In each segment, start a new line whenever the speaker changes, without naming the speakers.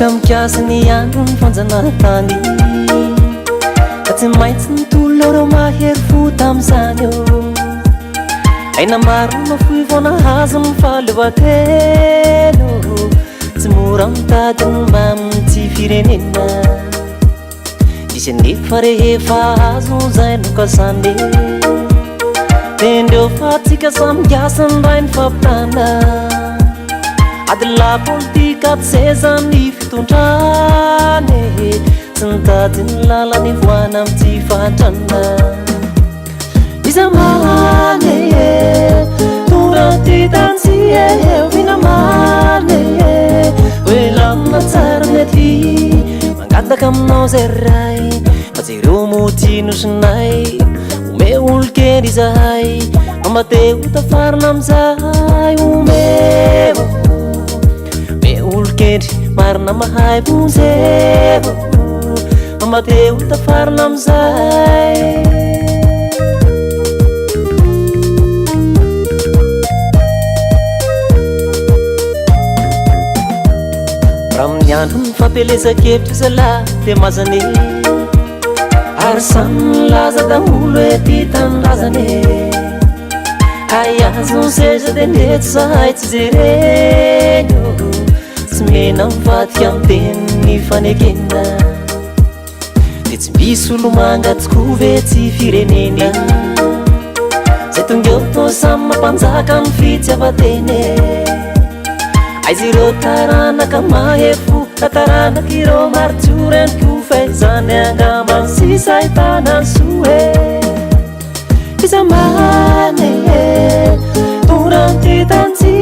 Mikasiny andro ny fanjanahantany ka tsy maintsy nitolona reo mahery fo tam'izany eo aina maro mafoy vao nahazo ny fahaleovan-tena tsy mora mitady ny maminy tsy firenena isy anefa rehefa azo zay no kasane tendreo fa tsika samy miasa ny ray ny fampitana ady la politika tsy zay zany fitondrany tsy nitady ny lalany voana am'ty fahantrana iza mane tora ty tansy minamane hoe lamina tsara mety mangataka aminao zay ray fa jereo motino sinay ome olo kely izahay mamateo tafarina amizay omeo olo kely marina mahay bonzeo mamateo tafarina amizay raha amin'ny andro ny fampelezakevitra zalahy de mazane ary samy milaza daholo hoe ty tanindrazane aiazo ny seza de ndreto zahay tsy jereny tsy mena mivadika am'teniny fanekena de tsy misy olo mangatoko ve tsy fireneny zay tonga eo to samy mampanjaka ny fitiavateny aizy ireo taranaka mahefo tataranaka ireo marotsoreniko faizany angambany sisa hitana ny soe iza mane toranty tansy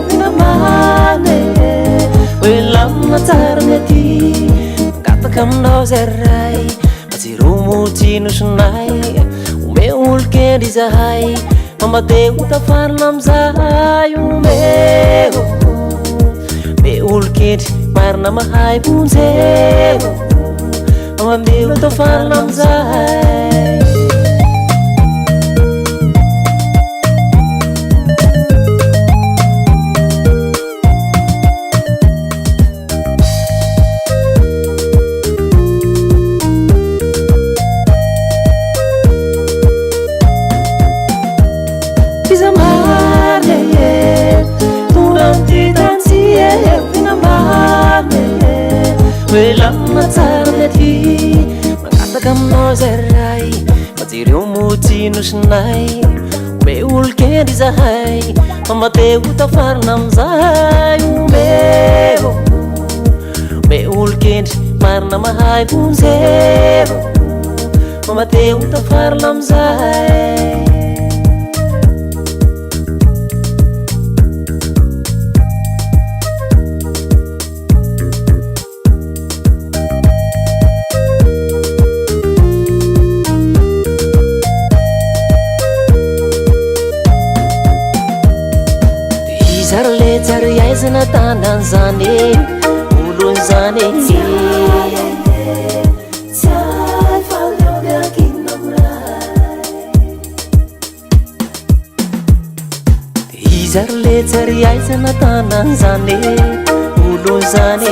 minamane hoe lamina tsara mety mangataka aminao zay ray fa jero motino sinay ome olo kely izahay mamateo tafarina amizay omeo me olo kely marina mahay bonzeo mamateo tafarina amizay hoe lamina tsara mety mangataka aminao zay ray fa jereo motino sinay ome olo kely izahay mamateo tafarina amizay omeo me olo kely marina mahay bonzeo mamateo tafarina amizay Zary aizana tanany zany olony zany izary le tsary aizana tanany zany olony zany